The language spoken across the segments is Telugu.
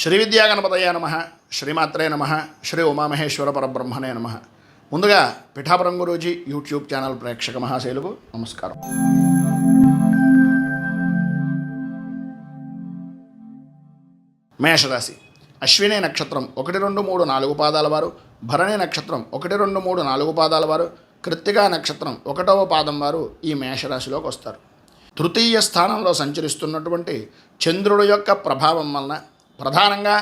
శ్రీ విద్యాగణపతయ నమ, శ్రీమాత్రే నమ, శ్రీ ఉమామహేశ్వర పరబ్రహ్మణే నమ. ముందుగా పిఠాపురం గురూజీ యూట్యూబ్ ఛానల్ ప్రేక్షక మహాశైలకు నమస్కారం. మేషరాశి. అశ్విని నక్షత్రం 1, 2, 3, 4 పాదాల వారు, భరణి నక్షత్రం 1, 2, 3, 4 పాదాల వారు, కృత్తికా నక్షత్రం 1వ పాదం వారు ఈ మేషరాశిలోకి వస్తారు. తృతీయ స్థానంలో సంచరిస్తున్నటువంటి చంద్రుడి యొక్క ప్రభావం వలన ప్రధానంగా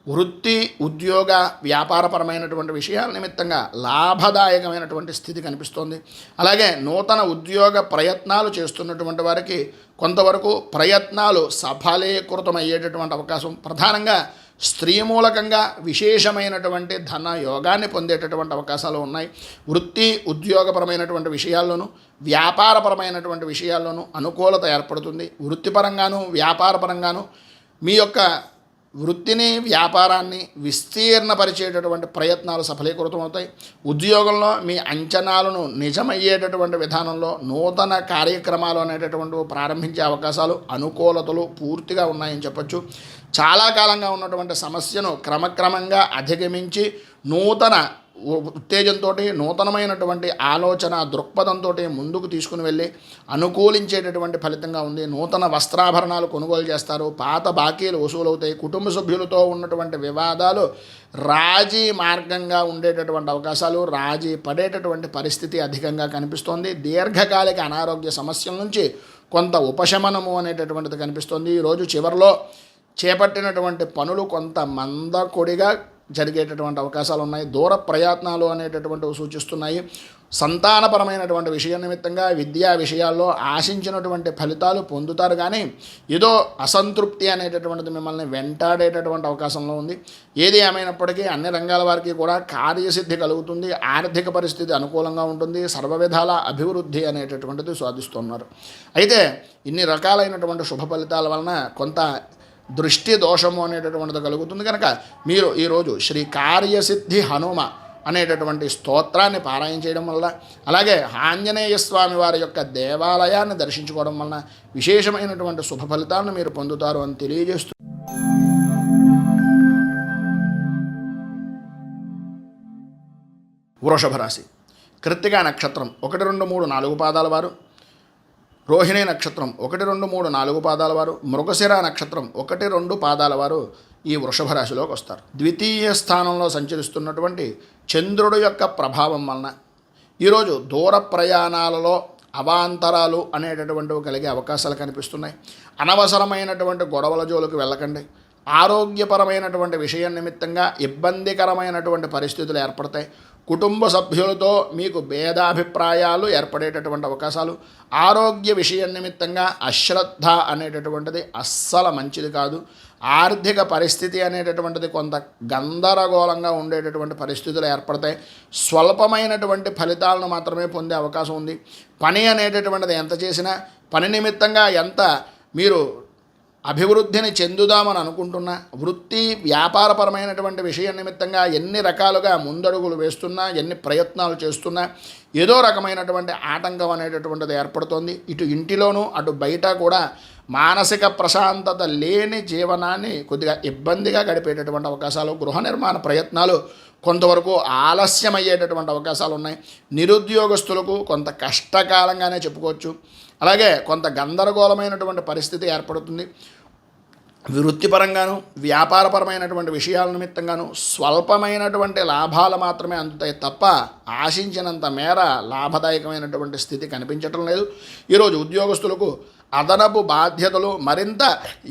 వృత్తి, ఉద్యోగ, వ్యాపారపరమైనటువంటి విషయాల నిమిత్తంగా లాభదాయకమైనటువంటి స్థితి కనిపిస్తోంది. అలాగే నూతన ఉద్యోగ ప్రయత్నాలు చేస్తున్నటువంటి వారికి కొంతవరకు ప్రయత్నాలు సఫలీకృతమయ్యేటటువంటి అవకాశం, ప్రధానంగా స్త్రీ మూలకంగా విశేషమైనటువంటి ధన యోగాన్ని పొందేటటువంటి అవకాశాలు ఉన్నాయి. వృత్తి, ఉద్యోగపరమైనటువంటి విషయాల్లోనూ వ్యాపారపరమైనటువంటి విషయాల్లోనూ అనుకూలత ఏర్పడుతుంది. వృత్తిపరంగాను వ్యాపారపరంగాను మీ యొక్క వృత్తిని, వ్యాపారాన్ని విస్తీర్ణపరిచేటటువంటి ప్రయత్నాలు సఫలీకృతమవుతాయి. ఉద్యోగంలో మీ అంచనాలను నిజమయ్యేటటువంటి విధానంలో నూతన కార్యక్రమాలు అనేటటువంటివి ప్రారంభించే అవకాశాలు, అనుకూలతలు పూర్తిగా ఉన్నాయని చెప్పచ్చు. చాలా కాలంగా ఉన్నటువంటి సమస్యను క్రమక్రమంగా అధిగమించి నూతన ఉత్తేజంతో, నూతనమైనటువంటి ఆలోచన దృక్పథంతో ముందుకు తీసుకుని వెళ్ళి అనుకూలించేటటువంటి ఫలితంగా ఉంది. నూతన వస్త్రాభరణాలు కొనుగోలు చేస్తారు. పాత బాకీలు వసూలవుతాయి. కుటుంబ సభ్యులతో ఉన్నటువంటి వివాదాలు రాజీ మార్గంగా ఉండేటటువంటి అవకాశాలు, రాజీ పడేటటువంటి పరిస్థితి అధికంగా కనిపిస్తోంది. దీర్ఘకాలిక అనారోగ్య సమస్యల నుంచి కొంత ఉపశమనము అనేటటువంటిది కనిపిస్తోంది. ఈరోజు చివరిలో చేపట్టినటువంటి పనులు కొంత మందకొడిగా జరిగేటటువంటి అవకాశాలు ఉన్నాయి. దూర ప్రయత్నాలు అనేటటువంటివి సూచిస్తున్నాయి. సంతానపరమైనటువంటి విషయం నిమిత్తంగా విద్యా విషయాల్లో ఆశించినటువంటి ఫలితాలు పొందుతారు, కానీ ఏదో అసంతృప్తి అనేటటువంటిది మిమ్మల్ని వెంటాడేటటువంటి అవకాశంలో ఉంది. ఏది ఏమైనప్పటికీ అన్ని రంగాల వారికి కూడా కార్యసిద్ధి కలుగుతుంది. ఆర్థిక పరిస్థితి అనుకూలంగా ఉంటుంది. సర్వవిధాల అభివృద్ధి అనేటటువంటిది సాధిస్తున్నారు. అయితే ఇన్ని రకాలైనటువంటి శుభ ఫలితాల వలన కొంత దృష్టి దోషము అనేటటువంటిది కలుగుతుంది. కనుక మీరు ఈరోజు శ్రీ కార్యసిద్ధి హనుమ అనేటటువంటి స్తోత్రాన్ని పారాయణ చేయడం వల్ల, అలాగే ఆంజనేయ స్వామి వారి యొక్క దేవాలయాన్ని దర్శించుకోవడం వలన విశేషమైనటువంటి శుభ ఫలితాలను మీరు పొందుతారు అని తెలియజేస్తూ వృషభ రాశి. కృత్తికా నక్షత్రం 1, 2, 3, 4 పాదాల వారు, రోహిణి నక్షత్రం 1, 2, 3, 4 పాదాల వారు, మృగశిర నక్షత్రం 1, 2 పాదాల వారు ఈ వృషభ రాశిలోకి వస్తారు. ద్వితీయ స్థానంలో సంచరిస్తున్నటువంటి చంద్రుడి యొక్క ప్రభావం వలన ఈరోజు దూర ప్రయాణాలలో అవాంతరాలు అనేటటువంటివి కలిగే అవకాశాలు కనిపిస్తున్నాయి. అనవసరమైనటువంటి గొడవల జోలికి వెళ్ళకండి. ఆరోగ్యపరమైనటువంటి విషయం నిమిత్తంగా ఇబ్బందికరమైనటువంటి పరిస్థితులు ఏర్పడతాయి. కుటుంబ సభ్యులతో మీకు భేదాభిప్రాయాలు ఏర్పడేటటువంటి అవకాశాలు, ఆరోగ్య విషయం నిమిత్తంగా అశ్రద్ధ అనేటటువంటిది అస్సలు మంచిది కాదు. ఆర్థిక పరిస్థితి అనేటటువంటిది కొంత గందరగోళంగా ఉండేటటువంటి పరిస్థితులు ఏర్పడతాయి. స్వల్పమైనటువంటి ఫలితాలను మాత్రమే పొందే అవకాశం ఉంది. పని అనేటటువంటిది ఎంత చేసినా, పని నిమిత్తంగా ఎంత మీరు అభివృద్ధిని చెందుదామని అనుకుంటున్నా, వృత్తి వ్యాపారపరమైనటువంటి విషయం నిమిత్తంగా ఎన్ని రకాలుగా ముందడుగులు వేస్తున్నా, ఎన్ని ప్రయత్నాలు చేస్తున్నా ఏదో రకమైనటువంటి ఆటంకం అనేటటువంటిది ఏర్పడుతోంది. ఇటు ఇంటిలోనూ అటు బయట కూడా మానసిక ప్రశాంతత లేని జీవనాన్ని కొద్దిగా ఇబ్బందిగా గడిపేటటువంటి అవకాశాలు, గృహ నిర్మాణ ప్రయత్నాలు కొంతవరకు ఆలస్యమయ్యేటటువంటి అవకాశాలు ఉన్నాయి. నిరుద్యోగస్తులకు కొంత కష్టకాలంగానే చెప్పుకోవచ్చు. అలాగే కొంత గందరగోళమైనటువంటి పరిస్థితి ఏర్పడుతుంది. వృత్తిపరంగాను వ్యాపారపరమైనటువంటి విషయాల నిమిత్తంగాను స్వల్పమైనటువంటి లాభాలు మాత్రమే అందుతాయి తప్ప ఆశించినంత మేర లాభదాయకమైనటువంటి స్థితి కనిపించటం లేదు. ఈరోజు ఉద్యోగస్తులకు అదనపు బాధ్యతలు, మరింత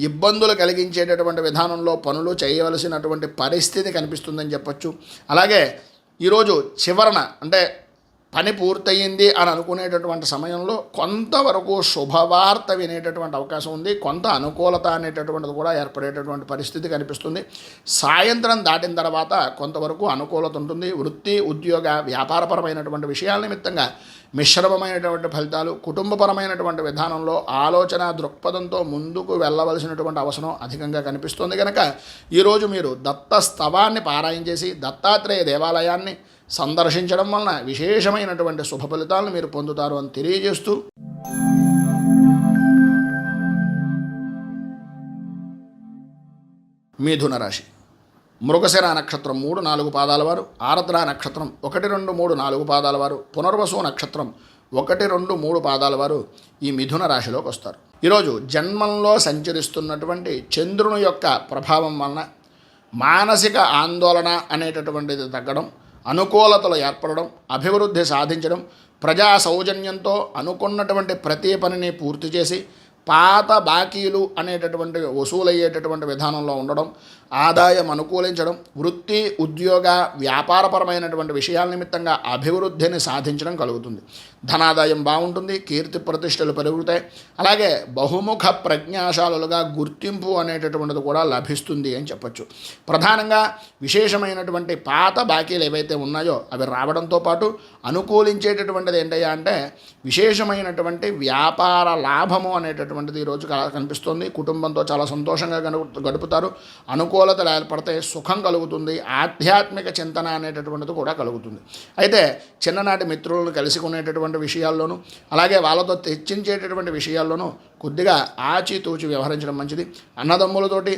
ఇబ్బందులు కలిగించేటటువంటి విధానంలో పనులు చేయవలసినటువంటి పరిస్థితి కనిపిస్తుందని చెప్పచ్చు. అలాగే ఈరోజు చివరన అంటే పని పూర్తయింది అని అనుకునేటటువంటి సమయంలో కొంతవరకు శుభవార్త వినేటటువంటి అవకాశం ఉంది. కొంత అనుకూలత అనేటటువంటిది కూడా ఏర్పడేటటువంటి పరిస్థితి కనిపిస్తుంది. సాయంత్రం దాటిన తర్వాత కొంతవరకు అనుకూలత ఉంటుంది. వృత్తి, ఉద్యోగ, వ్యాపారపరమైనటువంటి విషయాల నిమిత్తంగా మిశ్రమమైనటువంటి ఫలితాలు, కుటుంబపరమైనటువంటి విధానంలో ఆలోచన దృక్పథంతో ముందుకు వెళ్ళవలసినటువంటి అవసరం అధికంగా కనిపిస్తుంది. కనుక ఈరోజు మీరు దత్త స్తవాన్ని పారాయణ చేసి దత్తాత్రేయ దేవాలయాన్ని సందర్శించడం వలన విశేషమైనటువంటి శుభ ఫలితాలను మీరు పొందుతారు అని తెలియజేస్తూ మిథున రాశి. మృగశిర నక్షత్రం 3, 4 పాదాల వారు, ఆరద్ర నక్షత్రం 1, 2, 3, 4 పాదాల వారు, పునర్వసు నక్షత్రం 1, 2, 3 పాదాల వారు ఈ మిథున రాశిలోకి వస్తారు. ఈరోజు జన్మంలో సంచరిస్తున్నటువంటి చంద్రుని యొక్క ప్రభావం వలన మానసిక ఆందోళన అనేటటువంటిది తగ్గడం, అనుకూలతలు ఏర్పడడం, అభివృద్ధి సాధించడం, ప్రజా సౌజన్యంతో అనుకున్నటువంటి ప్రతి పనిని పూర్తి చేసి పాత బాకీలు అనేటటువంటి వసూలయ్యేటటువంటి విధానంలో ఉండడం, ఆదాయం అనుకూలించడం, వృత్తి ఉద్యోగ వ్యాపారపరమైనటువంటి విషయాల నిమిత్తంగా అభివృద్ధిని సాధించడం కలుగుతుంది. ధనాదాయం బాగుంటుంది, కీర్తి ప్రతిష్టలు పెరుగుతాయి. అలాగే బహుముఖ ప్రజ్ఞాశాలుగా గుర్తింపు అనేటటువంటిది కూడా లభిస్తుంది అని చెప్పచ్చు. ప్రధానంగా విశేషమైనటువంటి పాత బాకీలు ఏవైతే ఉన్నాయో అవి రావడంతో పాటు అనుకూలించేటటువంటిది ఏంటయ్యా అంటే విశేషమైనటువంటి వ్యాపార లాభము అనేటటువంటిది ఈరోజు కనిపిస్తుంది. కుటుంబంతో చాలా సంతోషంగా గడుపుతారు, అనుకూలతలు ఏర్పడతాయి, సుఖం కలుగుతుంది, ఆధ్యాత్మిక చింతన అనేటటువంటిది కూడా కలుగుతుంది. అయితే చిన్ననాటి మిత్రులను కలుసుకునేటటువంటి విషయాల్లోనూ అలాగే వాళ్ళతో తెచ్చించేటటువంటి విషయాల్లోనూ కొద్దిగా ఆచితూచి వ్యవహరించడం మంచిది. అన్నదమ్ములతోటి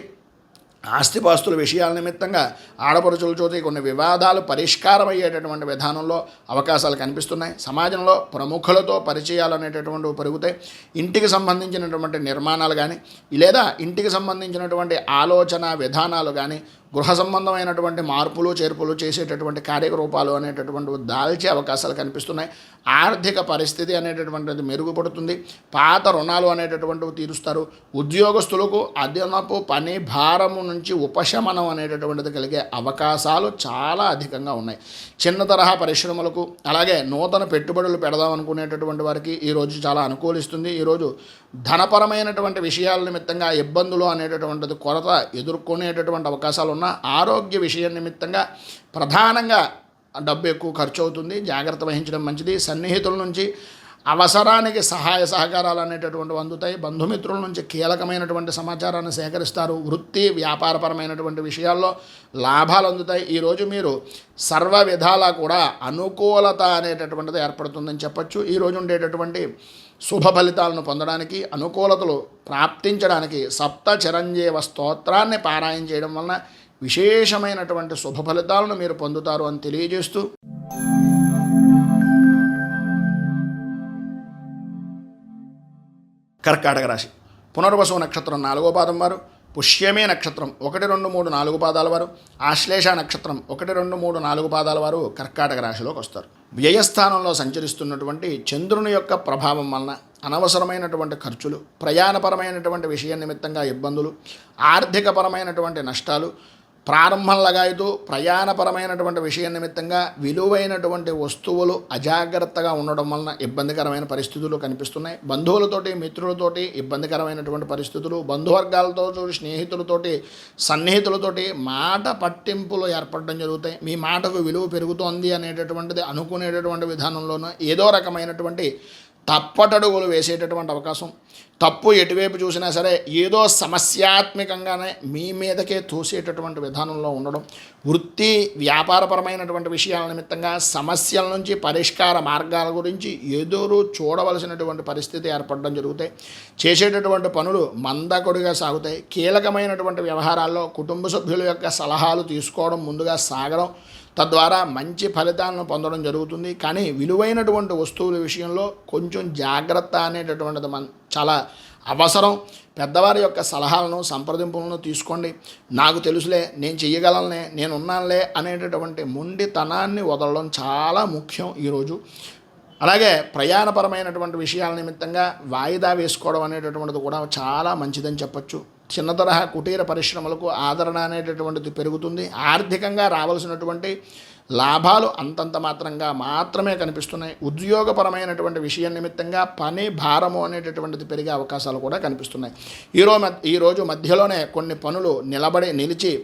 ఆస్తిపాస్తుల విషయాల నిమిత్తంగా ఆడపడుచులతోటి కొన్ని వివాదాలు పరిష్కారం అయ్యేటటువంటి విధానంలో అవకాశాలు కనిపిస్తున్నాయి. సమాజంలో ప్రముఖులతో పరిచయాలు అనేటటువంటివి పెరుగుతాయి. ఇంటికి సంబంధించినటువంటి నిర్మాణాలు కానీ లేదా ఇంటికి సంబంధించినటువంటి ఆలోచన విధానాలు కానీ గృహ సంబంధమైనటువంటి మార్పులు చేర్పులు చేసేటటువంటి కార్యరూపాలు అనేటటువంటివి దాల్చే అవకాశాలు కనిపిస్తున్నాయి. ఆర్థిక పరిస్థితి అనేటటువంటిది మెరుగుపడుతుంది. పాత రుణాలు అనేటటువంటివి తీరుస్తారు. ఉద్యోగస్తులకు అదనపు పని భారము నుంచి ఉపశమనం అనేటటువంటిది కలిగే అవకాశాలు చాలా అధికంగా ఉన్నాయి. చిన్న తరహా పరిశ్రమలకు అలాగే నూతన పెట్టుబడులు పెడదాం అనుకునేటటువంటి వారికి ఈరోజు చాలా అనుకూలిస్తుంది. ఈరోజు ధనపరమైనటువంటి విషయాల నిమిత్తంగా ఇబ్బందులు అనేటటువంటిది కొరత ఎదుర్కొనేటటువంటి అవకాశాలు ఉన్న ఆరోగ్య విషయం నిమిత్తంగా ప్రధానంగా డబ్బు ఎక్కువ ఖర్చు అవుతుంది, జాగ్రత్త వహించడం మంచిది. సన్నిహితుల నుంచి అవసరానికి సహాయ సహకారాలు అనేటటువంటివి అందుతాయి. బంధుమిత్రుల నుంచి కీలకమైనటువంటి సమాచారాన్ని సేకరిస్తారు. వృత్తి వ్యాపారపరమైనటువంటి విషయాల్లో లాభాలు అందుతాయి. ఈరోజు మీరు సర్వ విధాలా కూడా అనుకూలత అనేటటువంటిది ఏర్పడుతుందని చెప్పచ్చు. ఈరోజు ఉండేటటువంటి శుభ ఫలితాలను పొందడానికి, అనుకూలతలు ప్రాప్తించడానికి సప్త చిరంజీవ స్తోత్రాన్ని పారాయణ చేయడం వలన విశేషమైనటువంటి శుభ ఫలితాలను మీరు పొందుతారు అని తెలియజేస్తూ కర్కాటక రాశి. పునర్వసు నక్షత్రం 4వ పాదం వారు, పుష్యమే నక్షత్రం 1, 2, 3, 4 పాదాల వారు, ఆశ్లేష నక్షత్రం 1, 2, 3, 4 పాదాల వారు కర్కాటక రాశిలోకి వస్తారు. వ్యయస్థానంలో సంచరిస్తున్నటువంటి చంద్రుని యొక్క ప్రభావం వలన అనవసరమైనటువంటి ఖర్చులు, ప్రయాణపరమైనటువంటి విషయం నిమిత్తంగా ఇబ్బందులు, ఆర్థికపరమైనటువంటి నష్టాలు, ప్రారంభంలాగాయతూ ప్రయాణపరమైనటువంటి విషయం నిమిత్తంగా విలువైనటువంటి వస్తువులు అజాగ్రత్తగా ఉండడం వలన ఇబ్బందికరమైన పరిస్థితులు కనిపిస్తున్నాయి. బంధువులతోటి మిత్రులతోటి ఇబ్బందికరమైనటువంటి పరిస్థితులు, బంధువర్గాలతో స్నేహితులతోటి సన్నిహితులతోటి మాట పట్టింపులు ఏర్పడడం జరుగుతాయి. మీ మాటకు విలువ పెరుగుతోంది అనేటటువంటిది అనుకునేటటువంటి విధానంలోనూ ఏదో రకమైనటువంటి తప్పటడుగులు వేసేటటువంటి అవకాశం, తప్పు ఎటువైపు చూసినా సరే ఏదో సమస్యాత్మకంగానే మీ మీదకే తోసేటటువంటి విధానంలో ఉండడం, వృత్తి వ్యాపారపరమైనటువంటి విషయాల నిమిత్తంగా సమస్యల నుంచి పరిష్కార మార్గాల గురించి ఎదురు చూడవలసినటువంటి పరిస్థితి ఏర్పడడం జరుగుతాయి. చేసేటటువంటి పనులు మందకొడిగా సాగుతాయి. కీలకమైనటువంటి వ్యవహారాల్లో కుటుంబ సభ్యుల యొక్క సలహాలు తీసుకోవడం, ముందుగా సాగడం, తద్వారా మంచి ఫలితాలను పొందడం జరుగుతుంది. కానీ విలువైనటువంటి వస్తువుల విషయంలో కొంచెం జాగ్రత్త అనేటటువంటిది చాలా అవసరం. పెద్దవారి యొక్క సలహాలను సంప్రదింపులను తీసుకోండి. నాకు తెలుసులే, నేను చెయ్యగలనే, నేను ఉన్నానులే అనేటటువంటి మొండితనాన్ని వదలడం చాలా ముఖ్యం ఈరోజు. అలాగే ప్రయాణపరమైనటువంటి విషయాల నిమిత్తంగా వాయిదా వేసుకోవడం అనేటటువంటిది కూడా చాలా మంచిదని చెప్పచ్చు. చిన్న తరహా కుటీర పరిశ్రమలకు ఆదరణ అనేటటువంటిది పెరుగుతుంది. ఆర్థికంగా రావాల్సినటువంటి లాభాలు అంతంత మాత్రమే కనిపిస్తున్నాయి. ఉద్యోగపరమైనటువంటి విషయం నిమిత్తంగా పని భారము అనేటటువంటిది పెరిగే అవకాశాలు కూడా కనిపిస్తున్నాయి. ఈరోజు మధ్యలోనే కొన్ని పనులు నిలిచి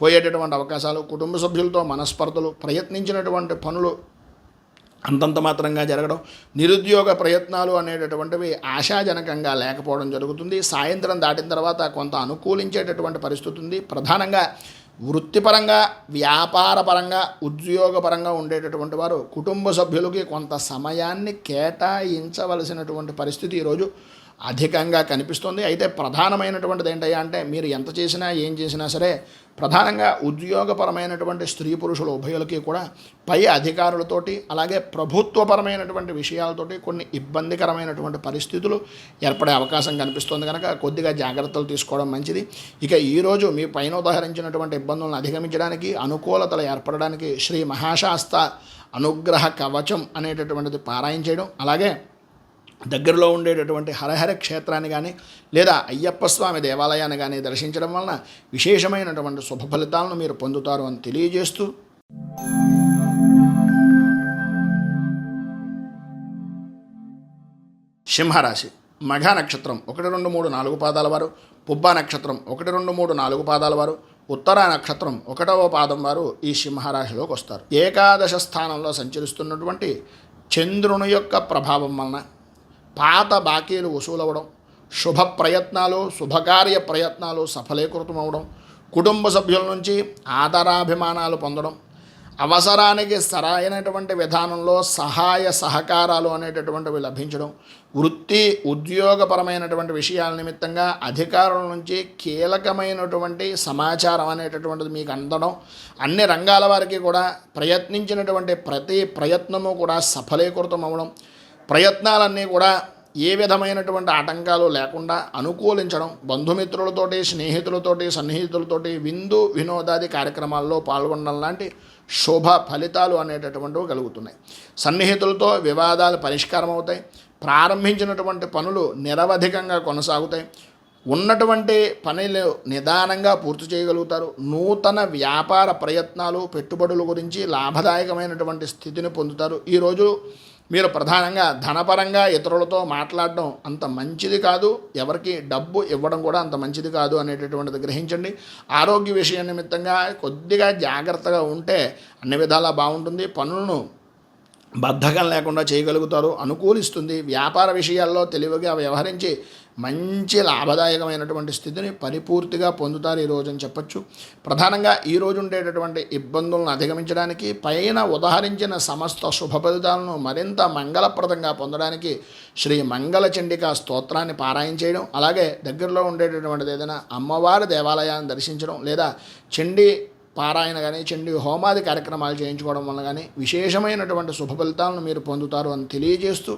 పోయేటటువంటి అవకాశాలు, కుటుంబ సభ్యులతో మనస్పర్ధలు, ప్రయత్నించినటువంటి పనులు అంతంత మాత్రంగా జరగడం, నిరుద్యోగ ప్రయత్నాలు అనేటటువంటివి ఆశాజనకంగా లేకపోవడం జరుగుతుంది. సాయంత్రం దాటిన తర్వాత కొంత అనుకూలించేటటువంటి పరిస్థితి ఉంది. ప్రధానంగా వృత్తిపరంగా, వ్యాపారపరంగా, ఉద్యోగపరంగా ఉండేటటువంటి వారు కుటుంబ సభ్యులకి కొంత సమయాన్ని కేటాయించవలసినటువంటి పరిస్థితి ఈరోజు అధికంగా కనిపిస్తుంది. అయితే ప్రధానమైనటువంటిది ఏంటయ్యా అంటే మీరు ఎంత చేసినా ఏం చేసినా సరే ప్రధానంగా ఉద్యోగపరమైనటువంటి స్త్రీ పురుషుల ఉభయులకి కూడా పై అధికారులతోటి అలాగే ప్రభుత్వపరమైనటువంటి విషయాలతోటి కొన్ని ఇబ్బందికరమైనటువంటి పరిస్థితులు ఏర్పడే అవకాశం కనిపిస్తుంది కనుక కొద్దిగా జాగ్రత్తలు తీసుకోవడం మంచిది. ఇక ఈరోజు మీ పైన ఉదాహరించినటువంటి ఇబ్బందులను అధిగమించడానికి అనుకూలతలు ఏర్పడడానికి శ్రీ మహాశాస్త అనుగ్రహ కవచం అనేటటువంటిది పారాయణ చేయడం, అలాగే దగ్గరలో ఉండేటటువంటి హరహర క్షేత్రాన్ని కానీ లేదా అయ్యప్ప స్వామి దేవాలయాన్ని కానీ దర్శించడం వలన విశేషమైనటువంటి శుభ ఫలితాలను మీరు పొందుతారు అని తెలియజేస్తూ సింహరాశి మఘ నక్షత్రం 1, 2, 3, 4 పాదాల వారు, పుబ్బ నక్షత్రం 1, 2, 3, 4 పాదాల వారు, ఉత్తర నక్షత్రం 1వ పాదం వారు ఈ సింహరాశిలోకి వస్తారు. ఏకాదశ స్థానంలో సంచరిస్తున్నటువంటి చంద్రుని యొక్క ప్రభావం వలన పాత బాకీలు వసూలవడం, శుభ ప్రయత్నాలు శుభకార్య ప్రయత్నాలు సఫలీకృతమవడం, కుటుంబ సభ్యుల నుంచి ఆదరాభిమానాలు పొందడం, అవసరానికి సరైనటువంటి విధానంలో సహాయ సహకారాలు అనేటటువంటివి లభించడం, వృత్తి ఉద్యోగపరమైనటువంటి విషయాల నిమిత్తంగా అధికారుల నుంచి కీలకమైనటువంటి సమాచారం అనేటటువంటిది మీకు అందడం, అన్ని రంగాల వారికి కూడా ప్రయత్నించినటువంటి ప్రతి ప్రయత్నము కూడా సఫలీకృతం అవ్వడం, ప్రయత్నాలన్నీ కూడా ఏ విధమైనటువంటి ఆటంకాలు లేకుండా అనుకూలించడం, బంధుమిత్రులతోటి స్నేహితులతోటి సన్నిహితులతోటి విందు వినోదాది కార్యక్రమాల్లో పాల్గొనడం లాంటి శుభ ఫలితాలు అనేటటువంటివి కలుగుతున్నాయి. సన్నిహితులతో వివాదాలు పరిష్కారం అవుతాయి. ప్రారంభించినటువంటి పనులు నిరవధికంగా కొనసాగుతాయి. ఉన్నటువంటి పనులు నిదానంగా పూర్తి చేయగలుగుతారు. నూతన వ్యాపార ప్రయత్నాలు పెట్టుబడుల గురించి లాభదాయకమైనటువంటి స్థితిని పొందుతారు. ఈరోజు మీరు ప్రధానంగా ధనపరంగా ఇతరులతో మాట్లాడడం అంత మంచిది కాదు, ఎవరికి డబ్బు ఇవ్వడం కూడా అంత మంచిది కాదు అనేటటువంటిది గ్రహించండి. ఆరోగ్య విషయం నిమిత్తంగా కొద్దిగా జాగ్రత్తగా ఉంటే అన్ని విధాలా బాగుంటుంది. పనులను బద్ధకం లేకుండా చేయగలుగుతారు, అనుకూలిస్తుంది. వ్యాపార విషయాల్లో తెలివిగా వ్యవహరించి మంచి లాభదాయకమైనటువంటి స్థితిని పరిపూర్తిగా పొందుతారు ఈరోజు అని చెప్పచ్చు. ప్రధానంగా ఈరోజు ఉండేటటువంటి ఇబ్బందులను అధిగమించడానికి పైన ఉదహరించిన సమస్త శుభ ఫలితాలను మరింత మంగళప్రదంగా పొందడానికి శ్రీ మంగళ చండికా స్తోత్రాన్ని పారాయణ చేయడం, అలాగే దగ్గరలో ఉండేటటువంటిది ఏదైనా అమ్మవారి దేవాలయాన్ని దర్శించడం లేదా చండీ పారాయణ కానీ చండీ హోమాది కార్యక్రమాలు చేయించుకోవడం వల్ల కానీ విశేషమైనటువంటి శుభ ఫలితాలను మీరు పొందుతారు అని తెలియజేస్తూ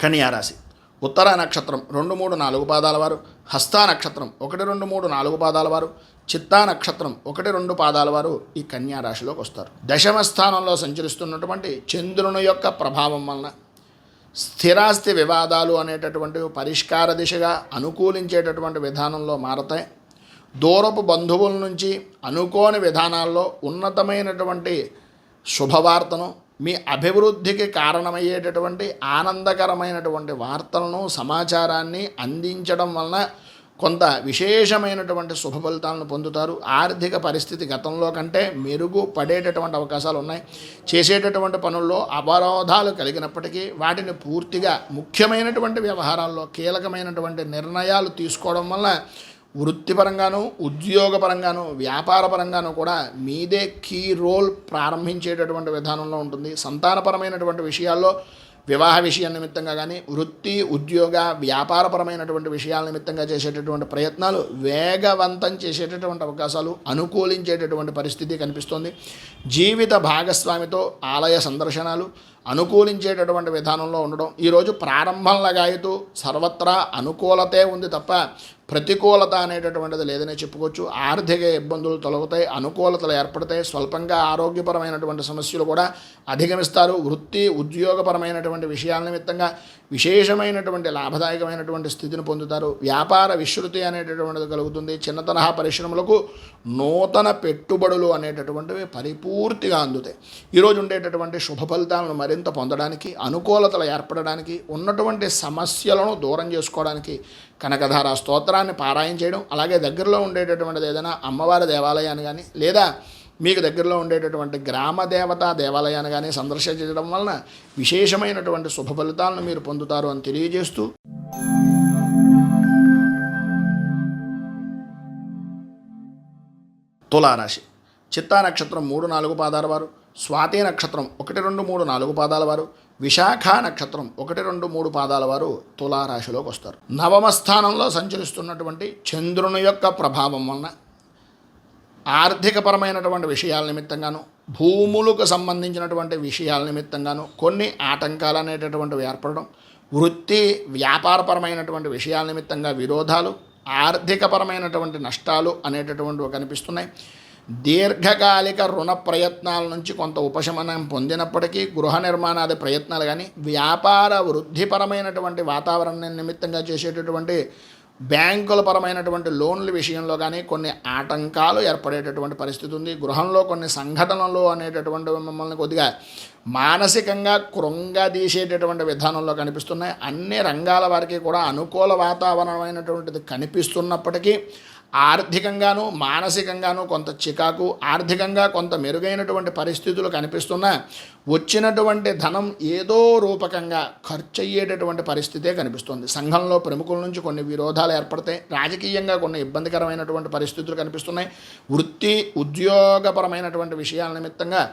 కన్యారాశి ఉత్తర నక్షత్రం 2, 3, 4 పాదాల వారు, హస్తా నక్షత్రం 1, 2, 3, 4 పాదాల వారు, చిత్తా నక్షత్రం 1, 2 పాదాల వారు ఈ కన్యారాశిలోకి వస్తారు. దశమ స్థానంలో సంచరిస్తున్నటువంటి చంద్రుని యొక్క ప్రభావం వలన స్థిరాస్తి వివాదాలు అనేటటువంటివి పరిష్కార దిశగా అనుకూలించేటటువంటి విధానంలో మారతాయి. దూరపు బంధువుల నుంచి అనుకోని విధానాల్లో ఉన్నతమైనటువంటి శుభవార్తను, మీ అభివృద్ధికి కారణమయ్యేటటువంటి ఆనందకరమైనటువంటి వార్తలను సమాచారాన్ని అందించడం వలన కొంత విశేషమైనటువంటి శుభ ఫలితాలను పొందుతారు. ఆర్థిక పరిస్థితి గతంలో కంటే మెరుగుపడేటటువంటి అవకాశాలు ఉన్నాయి. చేసేటటువంటి పనుల్లో అవరోధాలు కలిగినప్పటికీ వాటిని పూర్తిగా ముఖ్యమైనటువంటి వ్యవహారాల్లో కీలకమైనటువంటి నిర్ణయాలు తీసుకోవడం వల్ల వృత్తిపరంగాను ఉద్యోగపరంగాను వ్యాపారపరంగాను కూడా మీదే కీ రోల్ ప్రారంభించేటటువంటి విధానంలో ఉంటుంది. సంతానపరమైనటువంటి విషయాల్లో వివాహ విషయం నిమిత్తంగా కానీ వృత్తి ఉద్యోగ వ్యాపారపరమైనటువంటి విషయాల నిమిత్తంగా చేసేటటువంటి ప్రయత్నాలు వేగవంతం చేసేటటువంటి అవకాశాలు అనుకూలించేటటువంటి పరిస్థితి కనిపిస్తోంది. జీవిత భాగస్వామితో ఆలయ సందర్శనాలు అనుకూలించేటటువంటి విధానంలో ఉండడం, ఈరోజు ప్రారంభంలాగాయతూ సర్వత్రా అనుకూలతే ఉంది తప్ప ప్రతికూలత అనేటటువంటిది లేదనే చెప్పుకోవచ్చు. ఆర్థిక ఇబ్బందులు తొలగుతాయి, అనుకూలతలు ఏర్పడతాయి. స్వల్పంగా ఆరోగ్యపరమైనటువంటి సమస్యలు కూడా అధిగమిస్తారు. వృత్తి ఉద్యోగపరమైనటువంటి విషయాల నిమిత్తంగా విశేషమైనటువంటి లాభదాయకమైనటువంటి స్థితిని పొందుతారు. వ్యాపార విస్తృతి అనేటటువంటిది కలుగుతుంది. చిన్న తరహా పరిశ్రమలకు నూతన పెట్టుబడులు అనేటటువంటివి పరిపూర్తిగా అందుతాయి. ఈరోజు ఉండేటటువంటి శుభ ఫలితాలను మరింత పొందడానికి, అనుకూలతలు ఏర్పడడానికి, ఉన్నటువంటి సమస్యలను దూరం చేసుకోవడానికి కనకధార స్తోత్రాన్ని పారాయణ చేయడం, అలాగే దగ్గరలో ఉండేటటువంటిది ఏదైనా అమ్మవారి దేవాలయాన్ని కానీ లేదా మీకు దగ్గరలో ఉండేటటువంటి గ్రామ దేవతా దేవాలయాన్ని కానీ సందర్శించడం వలన విశేషమైనటువంటి శుభ ఫలితాలను మీరు పొందుతారు అని తెలియజేస్తూ తులారాశి చిత్తా నక్షత్రం 3, 4 పాదాల వారు, స్వాతి నక్షత్రం 1, 2, 3, 4 పాదాల వారు, విశాఖ నక్షత్రం 1, 2, 3 పాదాల వారు తులారాశిలోకి వస్తారు. నవమ స్థానంలో సంచరిస్తున్నటువంటి చంద్రుని యొక్క ప్రభావం వలన ఆర్థికపరమైనటువంటి విషయాల నిమిత్తంగాను, భూములకు సంబంధించినటువంటి విషయాల నిమిత్తంగాను కొన్ని ఆటంకాలు అనేటటువంటివి ఏర్పడడం, వృత్తి వ్యాపారపరమైనటువంటి విషయాల నిమిత్తంగా విరోధాలు, ఆర్థికపరమైనటువంటి నష్టాలు అనేటటువంటివి కనిపిస్తున్నాయి. దీర్ఘకాలిక రుణ ప్రయత్నాల నుంచి కొంత ఉపశమనం పొందినప్పటికీ గృహ నిర్మాణాది ప్రయత్నాలు కానీ, వ్యాపార వృద్ధిపరమైనటువంటి వాతావరణం నిమిత్తంగా చేసేటటువంటి బ్యాంకుల పరమైనటువంటి లోన్ల విషయంలో కానీ కొన్ని ఆటంకాలు ఏర్పడేటటువంటి పరిస్థితి ఉంది. గృహంలో కొన్ని సంఘటనలు అనేటటువంటి మిమ్మల్ని కొద్దిగా మానసికంగా కృంగదీసేటటువంటి విధానంలో కనిపిస్తున్నాయి. అన్ని రంగాల వారికి కూడా అనుకూల వాతావరణమైనటువంటిది కనిపిస్తున్నప్పటికీ ఆర్థికంగాను మానసికంగాను కొంత చికాకు, ఆర్థికంగా కొంత మెరుగైనటువంటి పరిస్థితులు కనిపిస్తున్నా వచ్చినటువంటి ధనం ఏదో రూపకంగా ఖర్చు అయ్యేటటువంటి పరిస్థితే కనిపిస్తుంది. సంఘంలో ప్రముఖుల నుంచి కొన్ని విరోధాలు ఏర్పడతాయి. రాజకీయంగా కొన్ని ఇబ్బందికరమైనటువంటి పరిస్థితులు కనిపిస్తున్నాయి. వృత్తి ఉద్యోగపరమైనటువంటి విషయాల నిమిత్తంగా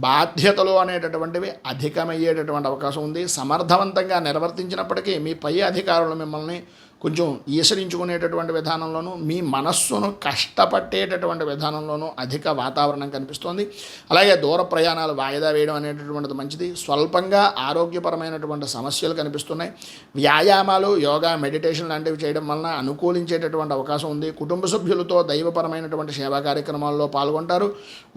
బాధ్యతలు అనేటటువంటివి అధికమయ్యేటటువంటి అవకాశం ఉంది. సమర్థవంతంగా నిర్వర్తించినప్పటికీ మీ పై అధికారులు మిమ్మల్ని కొంచెం ఈసరించుకునేటటువంటి విధానంలోనూ, మీ మనస్సును కష్టపట్టేటటువంటి విధానంలోనూ అధిక వాతావరణం కనిపిస్తోంది. అలాగే దూర ప్రయాణాలు వాయిదా వేయడం అనేటటువంటిది మంచిది. స్వల్పంగా ఆరోగ్యపరమైనటువంటి సమస్యలు కనిపిస్తున్నాయి. వ్యాయామాలు, యోగా, మెడిటేషన్ లాంటివి చేయడం వలన అనుకూలించేటటువంటి అవకాశం ఉంది. కుటుంబ సభ్యులతో దైవపరమైనటువంటి సేవా కార్యక్రమాల్లో పాల్గొంటారు.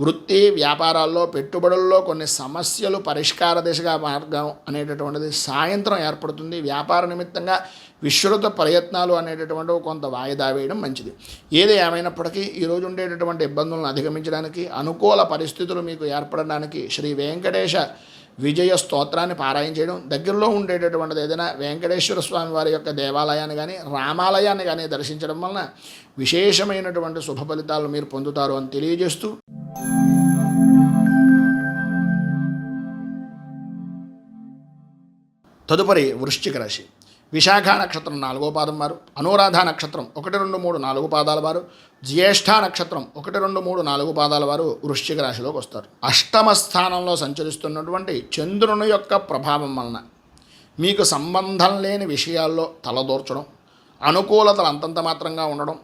వృత్తి వ్యాపారాల్లో, పెట్టుబడుల్లో కొన్ని సమస్యలు పరిష్కార దిశగా మార్గం అనేటటువంటిది సాయంత్రం ఏర్పడుతుంది. వ్యాపార నిమిత్తంగా విస్తృత ప్రయత్నాలు అనేటటువంటివి కొంత వాయిదా వేయడం మంచిది. ఏది ఏమైనప్పటికీ ఈరోజు ఉండేటటువంటి ఇబ్బందులను అధిగమించడానికి, అనుకూల పరిస్థితులు మీకు ఏర్పడడానికి శ్రీ వెంకటేశ విజయ స్తోత్రాన్ని పారాయణ చేయడం, దగ్గరలో ఉండేటటువంటిది ఏదైనా వెంకటేశ్వర స్వామి వారి యొక్క దేవాలయాన్ని కానీ రామాలయాన్ని కానీ దర్శించడం వలన విశేషమైనటువంటి శుభ ఫలితాలు మీరు పొందుతారు అని తెలియజేస్తూ, తదుపరి వృశ్చిక రాశి. విశాఖ నక్షత్రం 4వ పాదం వారు, అనురాధ నక్షత్రం 1, 2, 3, 4 పాదాల వారు, జ్యేష్ఠ నక్షత్రం 1, 2, 3, 4 పాదాల వారు వృశ్చిక రాశిలోకి వస్తారు. అష్టమ స్థానంలో సంచరిస్తున్నటువంటి చంద్రుని యొక్క ప్రభావం వలన మీకు సంబంధం లేని విషయాల్లో తలదూర్చడం, అనుకూలతలు అంతంత మాత్రంగా ఉండడం,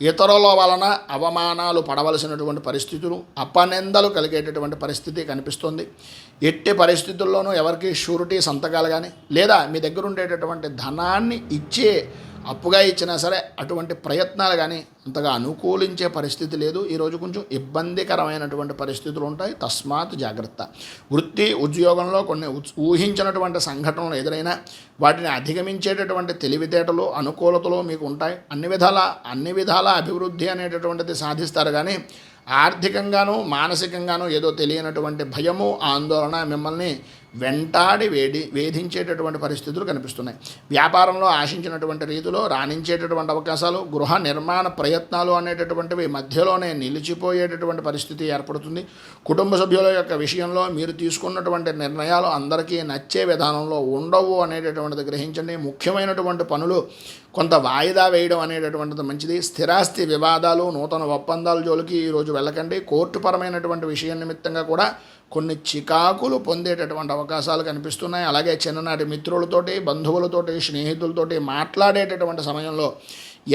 ఇతరుల వలన అవమానాలు పడవలసినటువంటి పరిస్థితులు, అపనిందలు కలిగేటటువంటి పరిస్థితి కనిపిస్తుంది. ఎట్టి పరిస్థితుల్లోనూ ఎవరికి షూరిటీ సంతకాలు కానీ, లేదా మీ దగ్గర ఉండేటటువంటి ధనాన్ని ఇచ్చే అప్పుగా ఇచ్చినా సరే అటువంటి ప్రయత్నాలు కానీ అంతగా అనుకూలించే పరిస్థితి లేదు. ఈరోజు కొంచెం ఇబ్బందికరమైనటువంటి పరిస్థితులు ఉంటాయి. తస్మాత్ జాగ్రత్త. వృత్తి ఉద్యోగంలో కొన్ని ఊహించినటువంటి సంఘటనలు ఎదురైనా వాటిని అధిగమించేటటువంటి తెలివితేటలు, అనుకూలతలు మీకు ఉంటాయి. అన్ని విధాల అభివృద్ధి అనేటటువంటిది సాధిస్తారు. కానీ ఆర్థికంగానూ మానసికంగానూ ఏదో తెలియనటువంటి భయము, ఆందోళన మిమ్మల్ని వెంటాడి వేధించేటటువంటి పరిస్థితులు కనిపిస్తున్నాయి. వ్యాపారంలో ఆశించినటువంటి రీతిలో రాణించేటటువంటి అవకాశాలు, గృహ నిర్మాణ ప్రయత్నాలు అనేటటువంటివి మధ్యలోనే నిలిచిపోయేటటువంటి పరిస్థితి ఏర్పడుతుంది. కుటుంబ సభ్యుల యొక్క విషయంలో మీరు తీసుకున్నటువంటి నిర్ణయాలు అందరికీ నచ్చే విధానంలో ఉండవు అనేటటువంటిది గ్రహించండి. ముఖ్యమైనటువంటి పనులు కొంత వాయిదా వేయడం అనేటటువంటిది మంచిది. స్థిరాస్తి వివాదాలు, నూతన ఒప్పందాల జోలికి ఈరోజు వెళ్ళకండి. కోర్టుపరమైనటువంటి విషయం నిమిత్తంగా కూడా కొన్ని చికాకులు పొందేటటువంటి అవకాశాలు కనిపిస్తున్నాయి. అలాగే చిన్ననాటి మిత్రులతోటి, బంధువులతోటి, స్నేహితులతోటి మాట్లాడేటటువంటి సమయంలో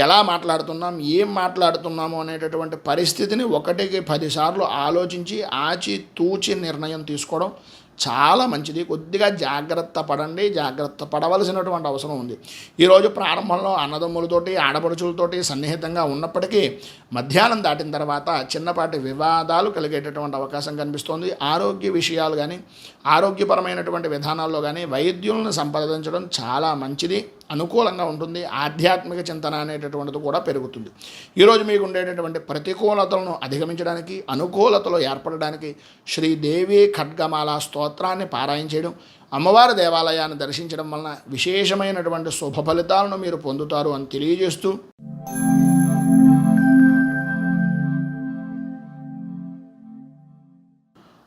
ఎలా మాట్లాడుతున్నాం, ఏం మాట్లాడుతున్నాము అనేటటువంటి పరిస్థితిని 1కి 10 సార్లు ఆలోచించి ఆచితూచి నిర్ణయం తీసుకోవడం చాలా మంచిది. కొద్దిగా జాగ్రత్త పడండి. జాగ్రత్త పడవలసినటువంటి అవసరం ఉంది. ఈరోజు ప్రారంభంలో అన్నదమ్ములతోటి, ఆడపడుచులతోటి సన్నిహితంగా ఉన్నప్పటికీ మధ్యాహ్నం దాటిన తర్వాత చిన్నపాటి వివాదాలు కలిగేటటువంటి అవకాశం కనిపిస్తోంది. ఆరోగ్య విషయాలు కానీ, ఆరోగ్యపరమైనటువంటి విధానాల్లో కానీ వైద్యులను సంప్రదించడం చాలా మంచిది, అనుకూలంగా ఉంటుంది. ఆధ్యాత్మిక చింతన అనేటటువంటిది కూడా పెరుగుతుంది. ఈరోజు మీకు ఉండేటటువంటి ప్రతికూలతలను అధిగమించడానికి, అనుకూలతలు ఏర్పడడానికి శ్రీదేవి ఖడ్గమాల స్తోత్రాన్ని పారాయణ చేయడం, అమ్మవారి దేవాలయాన్ని దర్శించడం వలన విశేషమైనటువంటి శుభ ఫలితాలను మీరు పొందుతారు అని తెలియజేస్తూ,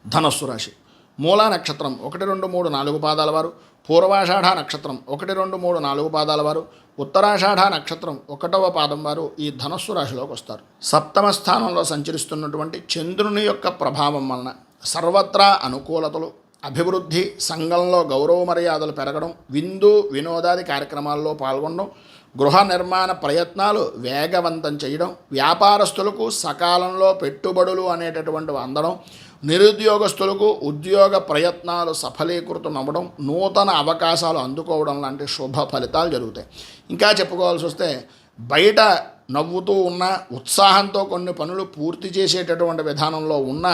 ధనస్సు రాశి. మూలా నక్షత్రం 1, 2, 3, 4 పాదాల వారు, పూర్వాషాఢ నక్షత్రం 1, 2, 3, 4 పాదాల వారు, ఉత్తరాషాఢ నక్షత్రం 1వ పాదం వారు ఈ ధనస్సు రాశిలోకి వస్తారు. సప్తమ స్థానంలో సంచరిస్తున్నటువంటి చంద్రుని యొక్క ప్రభావం వలన సర్వత్రా అనుకూలతలు, అభివృద్ధి, సంఘంలో గౌరవ మర్యాదలు పెరగడం, విందు వినోదాది కార్యక్రమాల్లో పాల్గొనడం, గృహ నిర్మాణ ప్రయత్నాలు వేగవంతం చేయడం, వ్యాపారస్తులకు సకాలంలో పెట్టుబడులు అనేటటువంటివి అందడం, నిరుద్యోగస్తులకు ఉద్యోగ ప్రయత్నాలు సఫలీకృతం అవ్వడం, నూతన అవకాశాలు అందుకోవడం లాంటి శుభ ఫలితాలు జరుగుతాయి. ఇంకా చెప్పుకోవాల్సి వస్తే బయట నవ్వుతూ ఉన్న ఉత్సాహంతో కొన్ని పనులు పూర్తి చేసేటటువంటి విధానంలో ఉన్న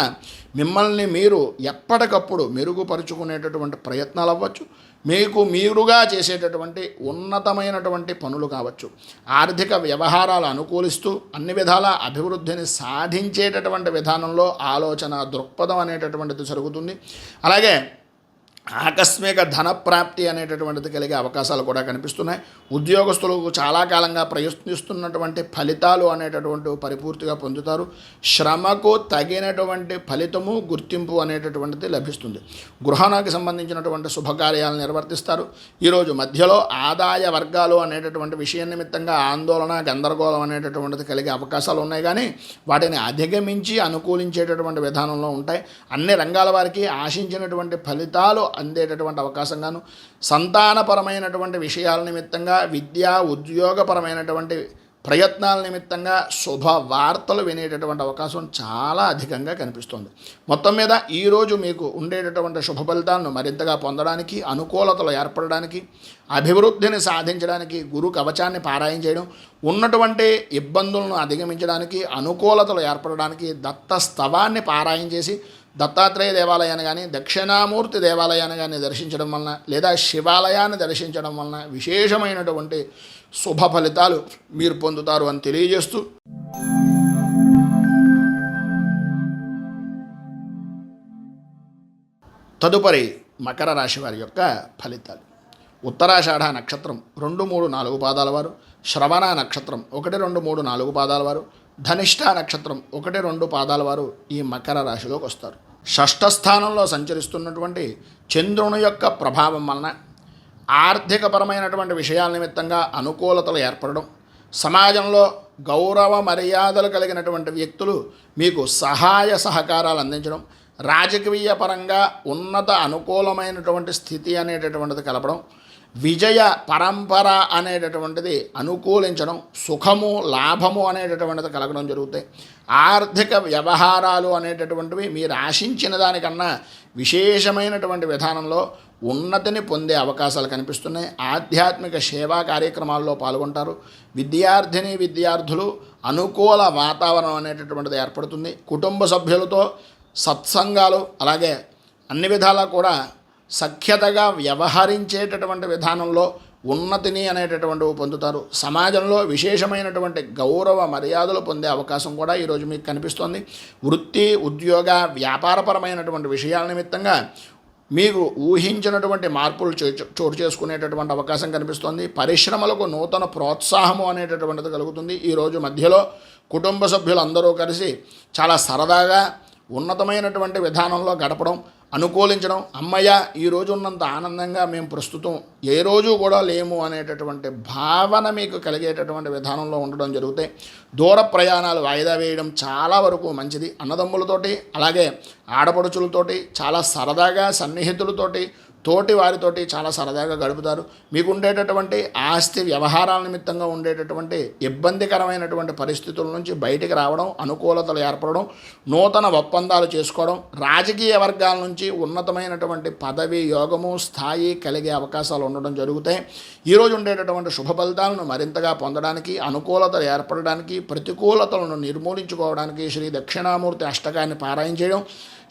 మిమ్మల్ని మీరు ఎప్పటికప్పుడు మెరుగుపరుచుకునేటటువంటి ప్రయత్నాలు అవ్వచ్చు, మీకు మీరుగా చేసేటటువంటి ఉన్నతమైనటువంటి పనులు కావచ్చు, ఆర్థిక వ్యవహారాలు అనుకూలిస్తూ అన్ని విధాల అభివృద్ధిని సాధించేటటువంటి విధానంలో ఆలోచన దృక్పథం అనేటటువంటిది జరుగుతుంది. అలాగే ఆకస్మిక ధన ప్రాప్తి అనేటటువంటిది కలిగే అవకాశాలు కూడా కనిపిస్తున్నాయి. ఉద్యోగస్తులకు చాలా కాలంగా ప్రయత్నిస్తున్నటువంటి ఫలితాలు అనేటటువంటి పరిపూర్తిగా పొందుతారు. శ్రమకు తగినటువంటి ఫలితము గుర్తింపు అనేటటువంటిది లభిస్తుంది. గృహానికి సంబంధించినటువంటి శుభకార్యాలను నిర్వర్తిస్తారు. ఈరోజు మధ్యలో ఆదాయ వర్గాలు అనేటటువంటి విషయం నిమిత్తంగా ఆందోళన గందరగోళం అనేటటువంటిది కలిగే అవకాశాలు ఉన్నాయి, కానీ వాటిని అధిగమించి అనుకూలించేటటువంటి విధానంలో ఉంటాయి. అన్ని రంగాల వారికి ఆశించినటువంటి ఫలితాలు అందేటటువంటి అవకాశంగాను, సంతానపరమైనటువంటి విషయాల నిమిత్తంగా విద్యా ఉద్యోగపరమైనటువంటి ప్రయత్నాల నిమిత్తంగా శుభ వార్తలు వినేటటువంటి అవకాశం చాలా అధికంగా కనిపిస్తుంది. మొత్తం మీద ఈరోజు మీకు ఉండేటటువంటి శుభ ఫలితాలను మరింతగా పొందడానికి, అనుకూలతలు ఏర్పడడానికి, అభివృద్ధిని సాధించడానికి గురు కవచాన్ని పారాయణ చేయడం, ఉన్నటువంటి ఇబ్బందులను అధిగమించడానికి, అనుకూలతలు ఏర్పడడానికి దత్త స్తవాన్ని పారాయణ చేసి దత్తాత్రేయ దేవాలయాన్ని కానీ దక్షిణామూర్తి దేవాలయాన్ని కానీ దర్శించడం వలన లేదా శివాలయాన్ని దర్శించడం వలన విశేషమైనటువంటి శుభ ఫలితాలు మీరు పొందుతారు అని తెలియజేస్తూ, తదుపరి మకర రాశి వారి యొక్క ఫలితాలు. ఉత్తరాషాఢ నక్షత్రం 2, 3, 4 పాదాల వారు, శ్రవణ నక్షత్రం 1, 2, 3, 4 పాదాల వారు, ధనిష్ఠ నక్షత్రం 1, 2 పాదాల వారు ఈ మకర రాశిలోకి వస్తారు. షష్ఠ స్థానంలో సంచరిస్తున్నటువంటి చంద్రుని యొక్క ప్రభావం వలన ఆర్థికపరమైనటువంటి విషయాల నిమిత్తంగా అనుకూలతలు ఏర్పడడం, సమాజంలో గౌరవ మర్యాదలు కలిగినటువంటి వ్యక్తులు మీకు సహాయ సహకారాలు అందించడం, రాజకీయ పరంగా ఉన్నత అనుకూలమైనటువంటి స్థితి అనేటటువంటిది కలపడం, విజయ పరంపర అనేటటువంటిది అనుకూలించడం, సుఖము లాభము అనేటటువంటిది కలగడం జరుగుతాయి. ఆర్థిక వ్యవహారాలు అనేటటువంటివి మీరు ఆశించిన దానికన్నా విశేషమైనటువంటి విధానంలో ఉన్నతిని పొందే అవకాశాలు కనిపిస్తున్నాయి. ఆధ్యాత్మిక సేవా కార్యక్రమాల్లో పాల్గొంటారు. విద్యార్థులు అనుకూల వాతావరణం అనేటటువంటిది ఏర్పడుతుంది. కుటుంబ సభ్యులతో సత్సంగాలు, అలాగే అన్ని విధాలా కూడా సఖ్యతగా వ్యవహరించేటటువంటి విధానంలో ఉన్నతిని అనేటటువంటివి పొందుతారు. సమాజంలో విశేషమైనటువంటి గౌరవ మర్యాదలు పొందే అవకాశం కూడా ఈరోజు మీకు కనిపిస్తోంది. వృత్తి ఉద్యోగ వ్యాపారపరమైనటువంటి విషయాల నిమిత్తంగా మీకు ఊహించినటువంటి మార్పులు చోటు చేసుకునేటటువంటి అవకాశం కనిపిస్తోంది. పరిశ్రమలకు నూతన ప్రోత్సాహము అనేటటువంటిది కలుగుతుంది. ఈరోజు మధ్యలో కుటుంబ సభ్యులందరూ కలిసి చాలా సరదాగా ఉన్నతమైనటువంటి విధానంలో గడపడం, అనుకూలించడం, అమ్మయ్య ఈరోజు ఉన్నంత ఆనందంగా మేము ప్రస్తుతం ఏ రోజు కూడా లేము అనేటటువంటి భావన మీకు కలిగేటటువంటి విధానంలో ఉండడం జరుగుతాయి. దూర ప్రయాణాలు వాయిదా వేయడం చాలా వరకు మంచిది. అన్నదమ్ములతోటి అలాగే ఆడపడుచులతోటి చాలా సరదాగా, సన్నిహితులతోటి, తోటి వారితోటి చాలా సరదాగా గడుపుతారు. మీకు ఉండేటటువంటి ఆస్తి వ్యవహారాల నిమిత్తంగా ఉండేటటువంటి ఇబ్బందికరమైనటువంటి పరిస్థితుల నుంచి బయటికి రావడం, అనుకూలతలు ఏర్పడడం, నూతన ఒప్పందాలు చేసుకోవడం, రాజకీయ వర్గాల నుంచి ఉన్నతమైనటువంటి పదవి యోగము స్థాయి కలిగే అవకాశాలు ఉండడం జరుగుతాయి. ఈరోజు ఉండేటటువంటి శుభ ఫలితాలను మరింతగా పొందడానికి, అనుకూలతలు ఏర్పడడానికి, ప్రతికూలతలను నిర్మూలించుకోవడానికి శ్రీ దక్షిణామూర్తి అష్టకాన్ని పారాయణ చేయడం,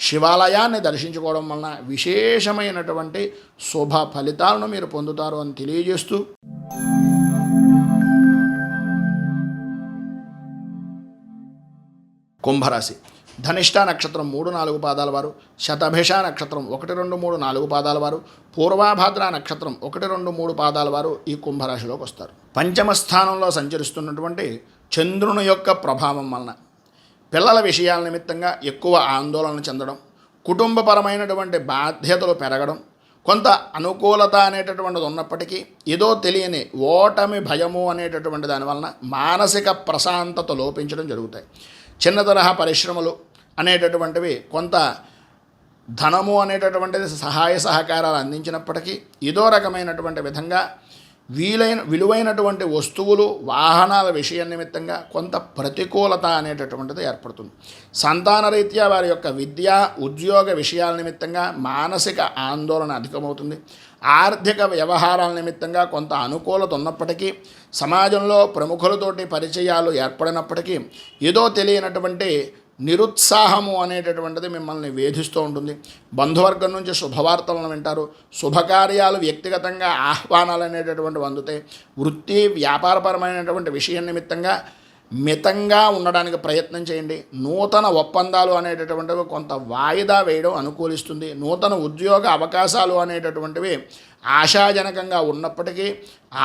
శివాలయాన్ని దర్శించుకోవడం వలన విశేషమైనటువంటి శుభ ఫలితాలను మీరు పొందుతారు అని తెలియజేస్తూ, కుంభరాశి ధనిష్ఠ నక్షత్రం 3, 4 పాదాల వారు, శతభిష నక్షత్రం 1, 2, 3, 4 పాదాల వారు, పూర్వాభాద్ర నక్షత్రం 1, 2, 3 పాదాల వారు ఈ కుంభరాశిలోకి వస్తారు. పంచమ స్థానంలో సంచరిస్తున్నటువంటి చంద్రుని యొక్క ప్రభావం వలన పిల్లల విషయాల నిమిత్తంగా ఎక్కువ ఆందోళన చెందడం, కుటుంబపరమైనటువంటి బాధ్యతలు పెరగడం, కొంత అనుకూలత అనేటటువంటిది ఉన్నప్పటికీ ఏదో తెలియని ఓటమి భయము అనేటటువంటి దానివలన మానసిక ప్రశాంతత లోపించడం జరుగుతాయి. చిన్న తరహా పరిశ్రమలు అనేటటువంటివి కొంత ధనము అనేటటువంటిది సహాయ సహకారాలు అందించినప్పటికీ ఇదో రకమైనటువంటి విధంగా విలువైనటువంటి వస్తువులు వాహనాల విషయం నిమిత్తంగా కొంత ప్రతికూలత అనేటటువంటిది ఏర్పడుతుంది. సంతానరీత్యా వారి యొక్క విద్య ఉద్యోగ విషయాల నిమిత్తంగా మానసిక ఆందోళన అధికమవుతుంది. ఆర్థిక వ్యవహారాల నిమిత్తంగా కొంత అనుకూలత ఉన్నప్పటికీ సమాజంలో ప్రముఖులతోటి పరిచయాలు ఏర్పడినప్పటికీ ఏదో తెలియనటువంటి నిరుత్సాహము అనేటటువంటిది మిమ్మల్ని వేధిస్తూ ఉంటుంది. బంధువర్గం నుంచి శుభవార్తలను వింటారు. శుభకార్యాలు వ్యక్తిగతంగా ఆహ్వానాలు అనేటటువంటి అందుతాయి. వృత్తి వ్యాపారపరమైనటువంటి విషయం నిమిత్తంగా మితంగా ఉండడానికి ప్రయత్నం చేయండి. నూతన ఒప్పందాలు అనేటటువంటివి కొంత వాయిదా వేయడం అనుకూలిస్తుంది. నూతన ఉద్యోగ అవకాశాలు అనేటటువంటివి ఆశాజనకంగా ఉన్నప్పటికీ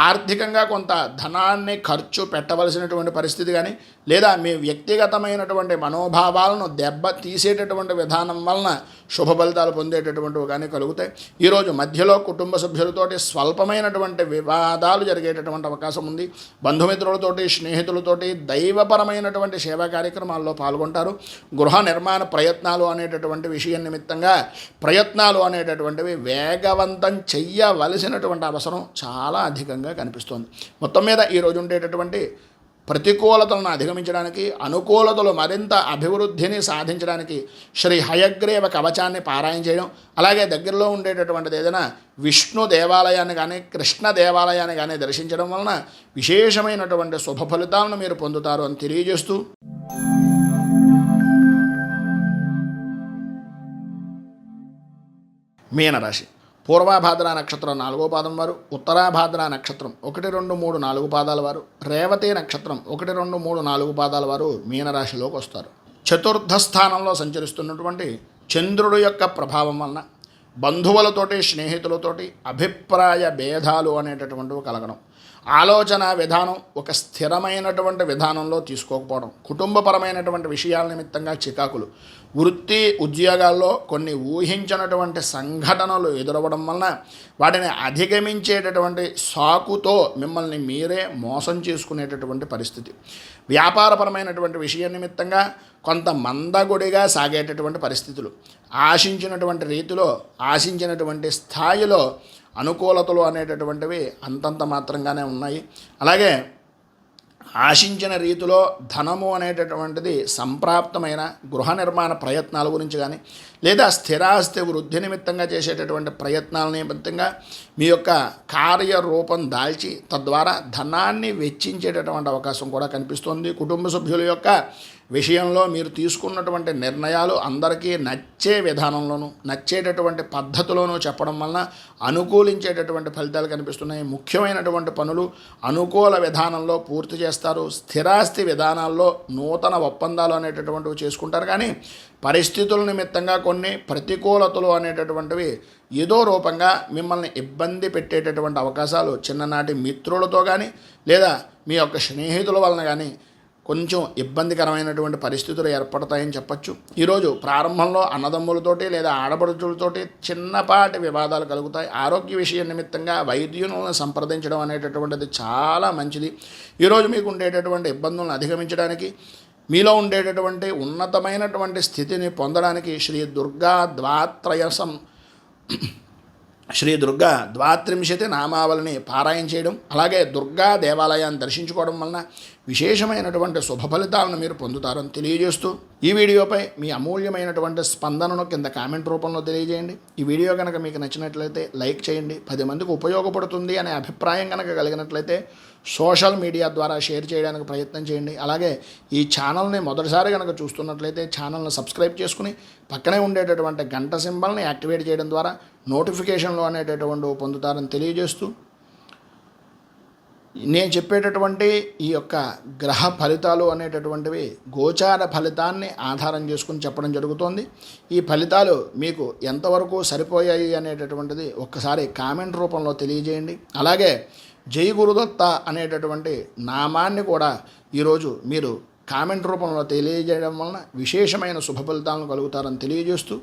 ఆర్థికంగా కొంత ధనాన్ని ఖర్చు పెట్టవలసినటువంటి పరిస్థితి కానీ లేదా మీ వ్యక్తిగతమైనటువంటి మనోభావాలను దెబ్బ తీసేటటువంటి విధానం వలన శుభ ఫలితాలు పొందేటటువంటివి కానీ కలుగుతాయి. ఈరోజు మధ్యలో కుటుంబ సభ్యులతోటి స్వల్పమైనటువంటి వివాదాలు జరిగేటటువంటి అవకాశం ఉంది. బంధుమిత్రులతోటి స్నేహితులతోటి దైవపరమైనటువంటి సేవా కార్యక్రమాల్లో పాల్గొంటారు. గృహ నిర్మాణ ప్రయత్నాలు అనేటటువంటి విషయం నిమిత్తంగా ప్రయత్నాలు అనేటటువంటివి వేగవంతం చెయ్యవలసినటువంటి అవసరం చాలా అధికంగా కనిపిస్తోంది. మొత్తం మీద ఈరోజు ఉండేటటువంటి ప్రతికూలతలను అధిగమించడానికి అనుకూలతలు మరింత అభివృద్ధిని సాధించడానికి శ్రీ హయగ్రీవ కవచాన్ని పారాయణ చేయడం, అలాగే దగ్గరలో ఉండేటటువంటిది ఏదైనా విష్ణు దేవాలయాన్ని కానీ కృష్ణ దేవాలయాన్ని కానీ దర్శించడం వలన విశేషమైనటువంటి శుభ ఫలితాలను మీరు పొందుతారు అని తెలియజేస్తూ మీనరాశి పూర్వాభాద్ర నక్షత్రం 4వ పాదం వారు, ఉత్తరాభాద్ర నక్షత్రం 1, 2, 3, 4 పాదాల వారు, రేవతి నక్షత్రం 1, 2, 3, 4 పాదాల వారు మీనరాశిలోకి వస్తారు. చతుర్థ స్థానంలో సంచరిస్తున్నటువంటి చంద్రుడు యొక్క ప్రభావం వలన బంధువులతోటి స్నేహితులతోటి అభిప్రాయ భేదాలు అనేటటువంటివి కలగడం, ఆలోచన విధానం ఒక స్థిరమైనటువంటి విధానంలో తీసుకోకపోవడం, కుటుంబపరమైనటువంటి విషయాల నిమిత్తంగా చికాకులు, వృత్తి ఉద్యోగాల్లో కొన్ని ఊహించినటువంటి సంఘటనలు ఎదురవ్వడం వలన వాటిని అధిగమించేటటువంటి సాకుతో మిమ్మల్ని మీరే మోసం చేసుకునేటటువంటి పరిస్థితి, వ్యాపారపరమైనటువంటి విషయం నిమిత్తంగా కొంత మందగుడిగా సాగేటటువంటి పరిస్థితులు, ఆశించినటువంటి రీతిలో ఆశించినటువంటి స్థాయిలో అనుకూలతలు అనేటటువంటివి అంతంత మాత్రంగానే ఉన్నాయి. అలాగే ఆశించిన రీతిలో ధనము అనేటటువంటిది సంప్రాప్తమైన గృహ నిర్మాణ ప్రయత్నాల గురించి కానీ లేదా స్థిరాస్తి వృద్ధి నిమిత్తంగా చేసేటటువంటి ప్రయత్నాల నిమిత్తంగా మీ యొక్క కార్యరూపం దాల్చి తద్వారా ధనాన్ని వెచ్చించేటటువంటి అవకాశం కూడా కనిపిస్తుంది. కుటుంబ సభ్యుల యొక్క విషయంలో మీరు తీసుకున్నటువంటి నిర్ణయాలు అందరికీ నచ్చే విధానంలోనూ నచ్చేటటువంటి పద్ధతిలోనూ చెప్పడం వలన అనుకూలించేటటువంటి ఫలితాలు కనిపిస్తున్నాయి. ముఖ్యమైనటువంటి పనులు అనుకూల విధానంలో పూర్తి చేస్తారు. స్థిరాస్తి విధానాల్లో నూతన ఒప్పందాలు అనేటటువంటివి చేసుకుంటారు. కానీ పరిస్థితుల నిమిత్తంగా కొన్ని ప్రతికూలతలు అనేటటువంటివి ఏదో రూపంగా మిమ్మల్ని ఇబ్బంది పెట్టేటటువంటి అవకాశాలు చిన్ననాటి మిత్రులతో కానీ లేదా మీ యొక్క స్నేహితుల వలన కానీ కొంచెం ఇబ్బందికరమైనటువంటి పరిస్థితులు ఏర్పడతాయని చెప్పచ్చు. ఈరోజు ప్రారంభంలో అన్నదమ్ములతోటి లేదా ఆడపడుచులతోటి చిన్నపాటి వివాదాలు కలుగుతాయి. ఆరోగ్య విషయం నిమిత్తంగా వైద్యులను సంప్రదించడం అనేటటువంటిది చాలా మంచిది. ఈరోజు మీకు ఉండేటటువంటి ఇబ్బందులను అధిగమించడానికి మీలో ఉండేటటువంటి ఉన్నతమైనటువంటి స్థితిని పొందడానికి శ్రీ దుర్గా ద్వాత్రింశతి నామావళిని పారాయణ చేయడం, అలాగే దుర్గా దేవాలయాన్ని దర్శించుకోవడం వలన విశేషమైనటువంటి శుభ ఫలితాలను మీరు పొందుతారని తెలియజేస్తూ ఈ వీడియోపై మీ అమూల్యమైనటువంటి స్పందనను కింద కామెంట్ రూపంలో తెలియజేయండి. ఈ వీడియో కనుక మీకు నచ్చినట్లయితే లైక్ చేయండి. 10 మందికి ఉపయోగపడుతుంది అనే అభిప్రాయం కనుక కలిగినట్లయితే సోషల్ మీడియా ద్వారా షేర్ చేయడానికి ప్రయత్నం చేయండి. అలాగే ఈ ఛానల్ని మొదటిసారి కనుక చూస్తున్నట్లయితే ఛానల్ని సబ్స్క్రైబ్ చేసుకుని పక్కనే ఉండేటటువంటి గంట సింబల్ని యాక్టివేట్ చేయడం ద్వారా నోటిఫికేషన్లు అనేటటువంటి పొందుతారని తెలియజేస్తూ నేను చెప్పేటటువంటి ఈ యొక్క గ్రహ ఫలితాలు అనేటటువంటివి గోచార ఫలితాన్ని ఆధారం చేసుకుని చెప్పడం జరుగుతోంది. ఈ ఫలితాలు మీకు ఎంతవరకు సరిపోయాయి అనేటటువంటిది ఒక్కసారి కామెంట్ రూపంలో తెలియజేయండి. అలాగే జై గురుదత్త అనేటటువంటి నామాన్ని కూడా ఈరోజు మీరు కామెంట్ రూపంలో తెలియజేయడం వలన విశేషమైన శుభ ఫలితాలను కలుగుతారని తెలియజేస్తూ